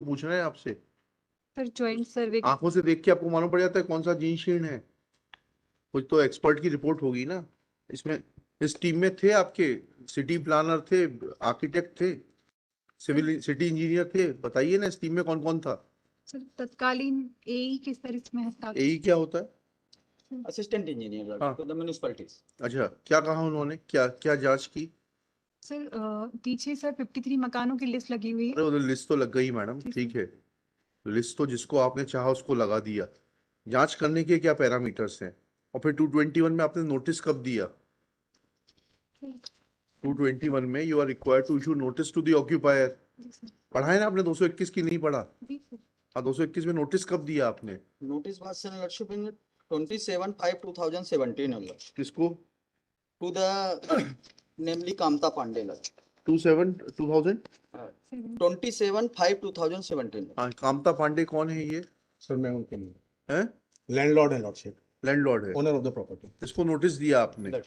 पूछ रहे हैं आपसे। सर ज्वाइंट सर्वे आंखों से देख के आपको मालूम पड़ जाता है कौन सा जीन शीर्ण है। कुछ तो एक्सपर्ट की रिपोर्ट होगी ना इसमें। इस टीम में थे आपके सिटी प्लानर थे, आर्किटेक्ट थे, सिविल सिटी इंजीनियर थे, बताइए ना इस टीम में कौन कौन था। सर तत्कालीन एई किस तरह इसमें हस्ताक्षर। यही क्या होता है? असिस्टेंट इंजीनियर हाँ। To the municipalities. अच्छा, क्या कहा उन्होंने, क्या क्या जांच की? सर पीछे सर 53 मकानों की लिस्ट लगी हुई है। अरे उधर लिस्ट तो लग गई मैडम, ठीक है। लिस्ट तो जिसको आपने चाहा उसको लगा दिया। जांच करने के क्या पैरामीटर्स हैं? और फिर 221 में आपने नोटिस कब दिया? 221 में you are required to issue notice to the occupier. पढ़ा है ना आपने? 221 की नहीं पढ़ा? हाँ, 221 में नोटिस कब दिया आपने? Notice was sent lordship in 27/5/2017 only किसको? to the namely Kamta Pandey lodge. 2000 27/5/2017। हाँ, कामता पांडे कौन है ये? सर मैं उनके लिए है लैंडलॉर्ड है लॉर्डशिप, लैंडलॉर्ड है, ओनर ऑफ द प्रॉपर्टी। इसको नोटिस दिया आपने,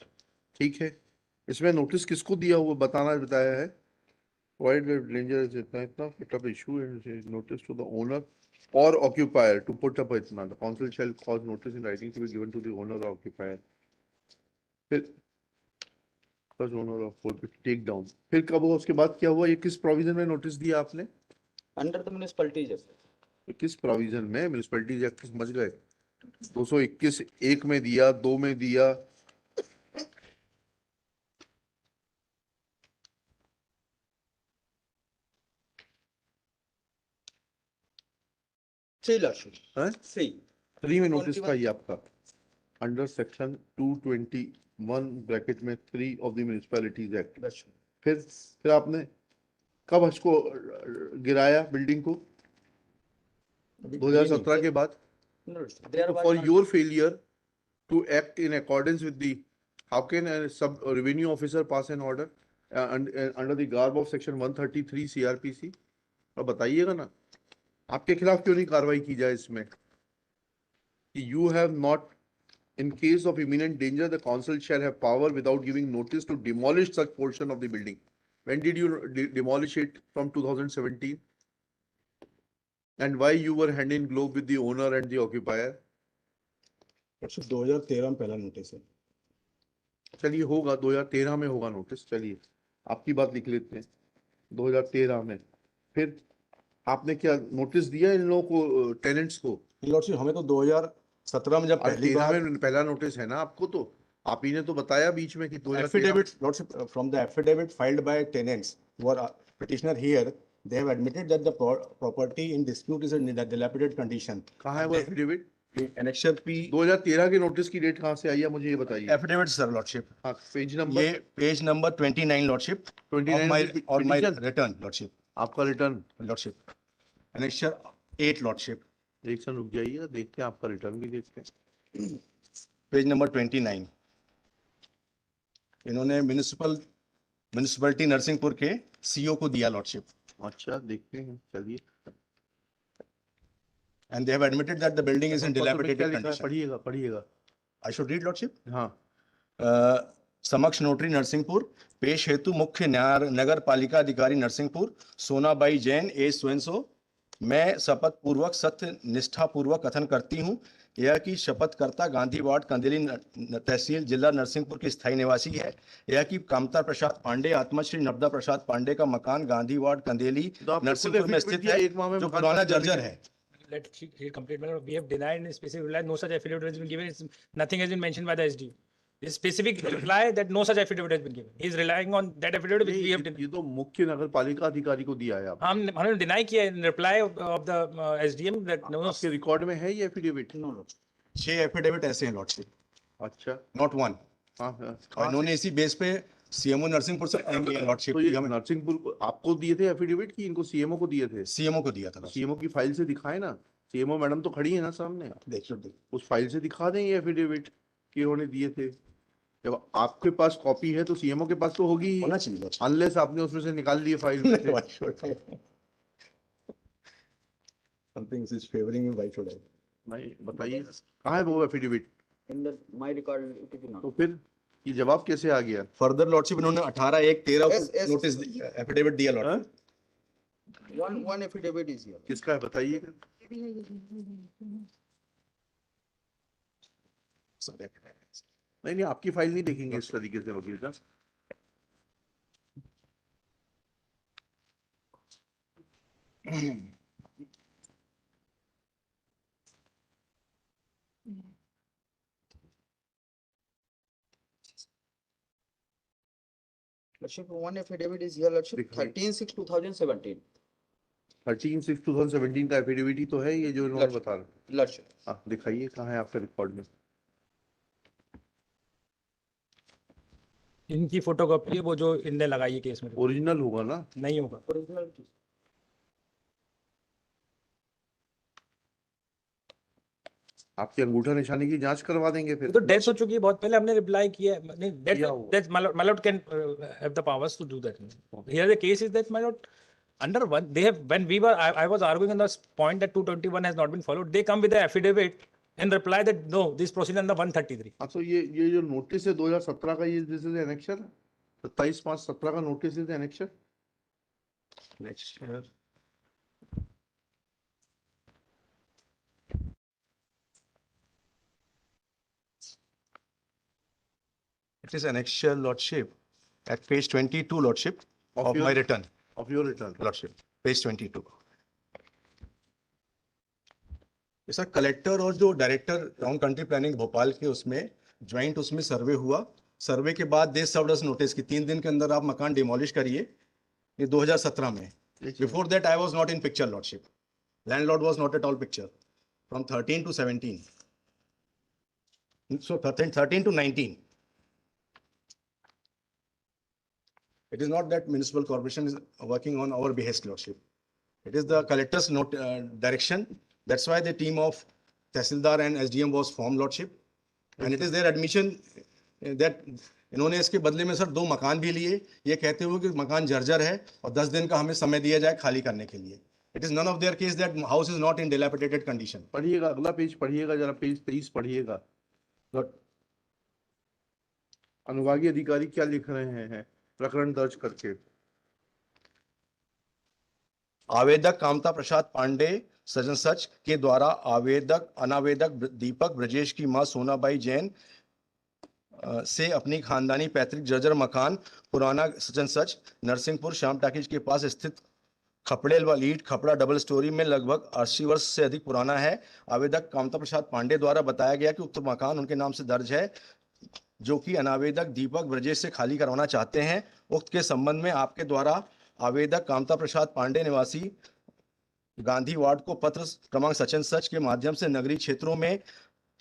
ठीक है। इसमें नोटिस किसको दिया हुआ बताया है? Wide danger is इतना इतना put up issue and notice to the owner or occupier to put up इतना, the council shall cause notice in writing to be given to the owner or occupier। फिर first owner of property take down, फिर कब हुआ? उसके बाद क्या हुआ? ये किस प्रोविजन में नोटिस दिया आपने? Under the municipalities act। किस प्रोविजन में? म्युनिसिपैलिटीज एक्ट समझ गए। 221 एक में दिया, दो में दिया, Three lordship। है? Three। 3 में नोटिस था ये आपका, अंडर सेक्शन 221 ब्रैकेट में 3 of the municipalities act. That's फिर आपने कब इसको गिराया बिल्डिंग को? 2017 के बाद। no, there was for not- your failure to act in accordance with the, how can sub revenue officer pass an order under the garb of section 133 CrPC? अब बताइएगा ना, आपके खिलाफ क्यों नहीं कार्रवाई की जाए इसमें? You have not, in case of imminent danger the council shall have power without giving notice to demolish such portion of the building. When did you demolish it? From 2017? And why you were hand in glove with the owner and the occupier? Lordship 2013 में पहला notice है। चलिए होगा 2013 में होगा notice, चलिए आपकी बात लिख लेते हैं 2013 में। फिर आपने क्या नोटिस दिया इन लोगों को, टेनेंट्स को? लॉर्डशिप हमें तो 2017 में जब पहली 13 बार में पहला नोटिस है ना आपको, तो आप ही ने तो बताया बीच में कि 2013। affidavit, lordship, from the affidavit filed by tenants who are petitioner here, they have admitted that the property in dispute is in a dilapidated condition. कहाँ है वो एफिडेविट? Annexure P 2013 के नोटिस की डेट कहाँ से आई है, मुझे ये बताइए। affidavit sir lordship, हाँ, पेज नंबर ये page number 29 lordship 29 of my petition? return lordship, आपका रिटर्न। lordship, annexure 8 lordship, एक सेकंड रुक जाइएगा, देखते हैं आपका रिटर्न भी देखते हैं। Page number 29। इन्होंने म्युनिसिपैलिटी नरसिंहपुर के सीओ को दिया लॉर्डशिप, अच्छा देखते हैं, चलिए। and they have admitted that the building is in क्या dilapidated लिखा है? condition. पढ़िएगा पढ़िएगा। I should read lordship. हाँ, समक्ष नोटरी नरसिंहपुर, पेश हेतु मुख्य नगर पालिका अधिकारी नरसिंहपुर सोनाबाई जैन ए स्वयंसो, मैं शपथ पूर्वक सत्य निष्ठा पूर्वक कथन करती हूँ यह कि शपथकर्ता गांधी वार्ड कंदिली तहसील जिला नरसिंहपुर की स्थायी निवासी है। यह कि कामता प्रसाद पांडे आत्मश्री नर्मदा प्रसाद पांडे का मकान गांधी वार्ड कंदेली तो आपने नरसिंहपुर में खुद स्थित दिया, है, एक माह में जो मकान पुराना खाली जर्जर करने है। Let it complete. We have denied in specific reply. No such affidavit has been given. Nothing has been mentioned by the SDU. This specific reply that no such affidavit has been given. He is relying on that affidavit which we have denied. ये तो मुख्य नगर पालिका अधिकारी को दिया है आप। हमने डिनाई किया in reply of the SDM that no. आपके रिकॉर्ड में है ये एफिडेविट? No, no। 6 एफिडेविट ऐसे हैं लॉर्डशिप, अच्छा, नॉट वन। हाँ हाँ। और इन्होंने इसी बेस पे सीएमओ नरसिंहपुर से लॉर्डशिप तो ये नरसिंहपुर को आपको दिए थे एफिडेविट की इनको सीएमओ को दिए थे? सीएमओ को दिया था। सीएमओ की फाइल से दिखाए ना, सीएमओ मैडम तो खड़ी है ना सामने, देखिए उस फाइल से दिखा दें ये एफिडेविट कि उन्होंने दिए थे। जब आपके पास कॉपी है तो सीएमओ के पास तो होगी ही, होना चाहिए। अनलेस आपने उसमें से निकाल लिए फाइल में से। Something is favoring me, why should I? नहीं बताइए कहाँ है वो affidavit? In the my record it is not। तो फिर ये जवाब कैसे आ गया? फर्दर लॉर्डशिप इन्होंने 18/1/13 Yes, yes। नोटिस एफिडेविट दिया lordship. One affidavit is here. किसका है बताइएगा? नहीं नहीं, आपकी फाइल नहीं देखेंगे इस तरीके से वकील साहब। Lordship, one affidavit is here, Lordship, दिखाइए। 13/6/2017. 13/6/2017 का एफिडेविट ही तो है ये जो इन्होंने Lordship. बता रहे। Lordship. हाँ दिखाइए कहाँ है आपके रिकॉर्ड में। इनकी फोटोकॉपी है वो जो इनने लगाई है केस में। ओरिजिनल होगा ना? नहीं होगा। Original. आपकी अंगूठा निशानी की जांच करवा देंगे ये फिर। तो डेथ हो चुकी है बहुत पहले, हमने रिप्लाई किया है। नहीं, किया हुआ। that my lord can have the powers to do that. Here the case is that my lord, under one they have, when we were I was arguing on the point that 221 has not been followed, they come with the affidavit and reply that no, this proceeding under 133. हाँ तो ये जो notice है 2017 का, ये this is annexure 27/5/17 का notice is annexure. It is annexure, Lordship, at page 22, Lordship, of your- my return, of your return. Lordship, page 22. Sir collector और जो director town country planning Bhopal के उसमें ज्वाइंट उसमें सर्वे हुआ। सर्वे के बाद दे सर्व्ड अस नोटिस कि 3 दिन के अंदर आप मकान डिमोलिश करिए। ये 2017 में। Before that I was not in picture, Lordship. Landlord was not at all picture. From 13 to 17. So 13 to 19. It is not that municipal corporation is working on our behest, Lordship. It is the collector's note, direction. That's why the team of Tehsildar and SDM was formed, Lordship. And it is their admission that इन्होंने इसके बदले में sir 2 मकान भी लिए, ये कहते हुए कि मकान जर्जर है और 10 दिन का हमें समय दिया जाए खाली करने के लिए। It is none of their case that house is not in dilapidated condition. पढ़िएगा, अगला पेज पढ़िएगा जरा, पेज 23 पढ़िएगा। अनुभागीय अधिकारी क्या लिख रहे हैं प्रकरण दर्ज करके? आवेदक कामता प्रसाद पांडे सजन सच के द्वारा आवेदक अनावेदक दीपक ब्रजेश की मां सोनाबाई जैन से अपनी खानदानी पैतृक जर्जर मकान पुराना सजन सच नरसिंहपुर श्याम टाकीज के पास स्थित खपड़े व ईंट खपड़ा डबल स्टोरी में लगभग 80 वर्ष से अधिक पुराना है। आवेदक कामता प्रसाद पांडे द्वारा बताया गया कि उक्त मकान उनके नाम से दर्ज है, जो कि अनावेदक दीपक ब्रजेश से खाली करवाना चाहते हैं। उक्त के संबंध में आपके द्वारा आवेदक कामता प्रसाद पांडे निवासी गांधी वार्ड को पत्र क्रमांक सचन सच के माध्यम से नगरीय क्षेत्रों में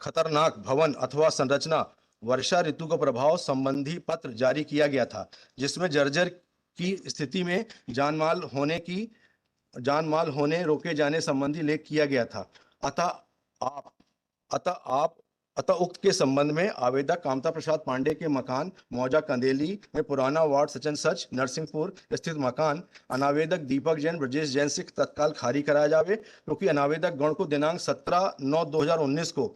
खतरनाक भवन अथवा संरचना वर्षा ऋतु का प्रभाव संबंधी पत्र जारी किया गया था, जिसमें जर्जर की स्थिति में जानमाल होने रोके जाने संबंधी लेख किया गया था। अतः उक्त के संबंध में आवेदक कामता प्रसाद पांडे के मकान मौजा कंदेली में पुराना वार्ड सचन सच नरसिंहपुर स्थित मकान अनावेदक दीपक जैन ब्रजेश जैन से तत्काल खाली कराया जावे, क्योंकि अनावेदक गण को दिनांक 17/9/2019 को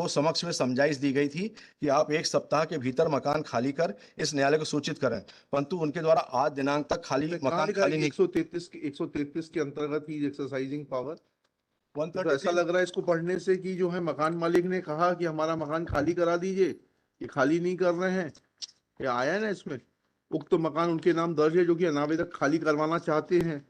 समक्ष में समझाइश दी गई थी कि आप 1 सप्ताह के भीतर मकान खाली कर इस न्यायालय को सूचित करें, परंतु उनके द्वारा आज दिनांक तक मकान खाली नहीं। 133 के अंतर्गत ही एक्सरसाइजिंग पावर। तो 133 ऐसा लग रहा है इसको पढ़ने से कि जो है मकान मालिक ने कहा कि हमारा मकान खाली करा दीजिए, ये खाली नहीं कर रहे हैं। ये आया है ना इसमें, उक्त मकान उनके नाम दर्ज है जो कि अनावेदक खाली करवाना चाहते हैं।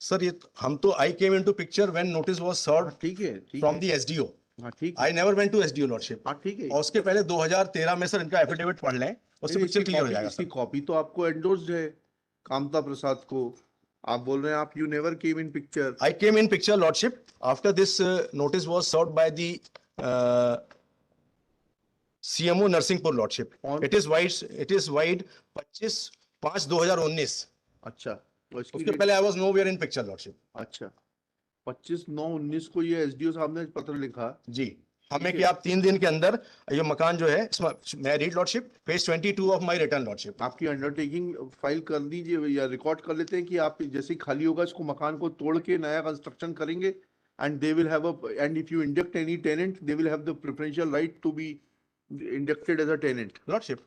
सर ये हम तो I came into picture when notice was served ठीक है, ठीक फ्रॉम है। The SDO. हाँ ठीक I never went to SDO lordship. हाँ ठीक है। और उसके पहले 2013 में सर इनका एफिडेविट पढ़ लें, उससे नहीं, पिक्चर इसकी क्लियर हो कॉपी- जाएगा इसकी सर। कॉपी तो आपको एंडोर्स्ड है कामता प्रसाद को। आप बोल रहे हैं आप you never came in picture. I came in picture, Lordship, after this notice was served by the CMO Narsinghpur, Lordship. On- It is wide 25/5/2019. अच्छा, तो इसकी उसके डेट- पहले I was nowhere in picture, Lordship. अच्छा, 25/9/19 को ये SDO साहब ने पत्र लिखा। जी, हमें ठीक कि है। आप 3 दिन के अंदर ये मकान जो है, मैं read Lordship, page 22 of my return, Lordship. आपकी अंडरटेकिंग फाइल कर दीजिए या रिकॉर्ड कर लेते हैं कि आप जैसे ही खाली होगा इसको मकान को तोड़ के नया कंस्ट्रक्शन करेंगे and they will have and if you induct any tenant they will have the preferential right to be inducted as a tenant. Lordship,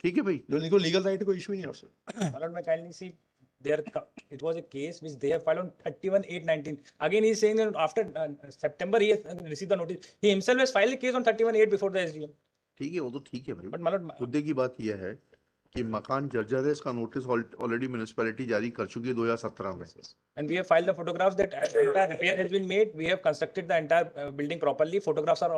ठीक है भाई। जो लीगल राइट को इशू ही नहीं, Lordship. My lord, may kindly see it was a case which they have filed on 31/8/19. Again, he is saying that after September he has received the notice. He himself has filed a case on 31/8 before the SDM. ठीक है, वो तो ठीक है भाई, But my lord, मुद्दे की बात यह है कि मकान जर्जर है, इसका नोटिस ऑलरेडी म्युनिसिपैलिटी जारी कर चुकी है 2017 में। and we have filed the photographs that entire repair has been made. We have constructed the entire building properly. Photographs are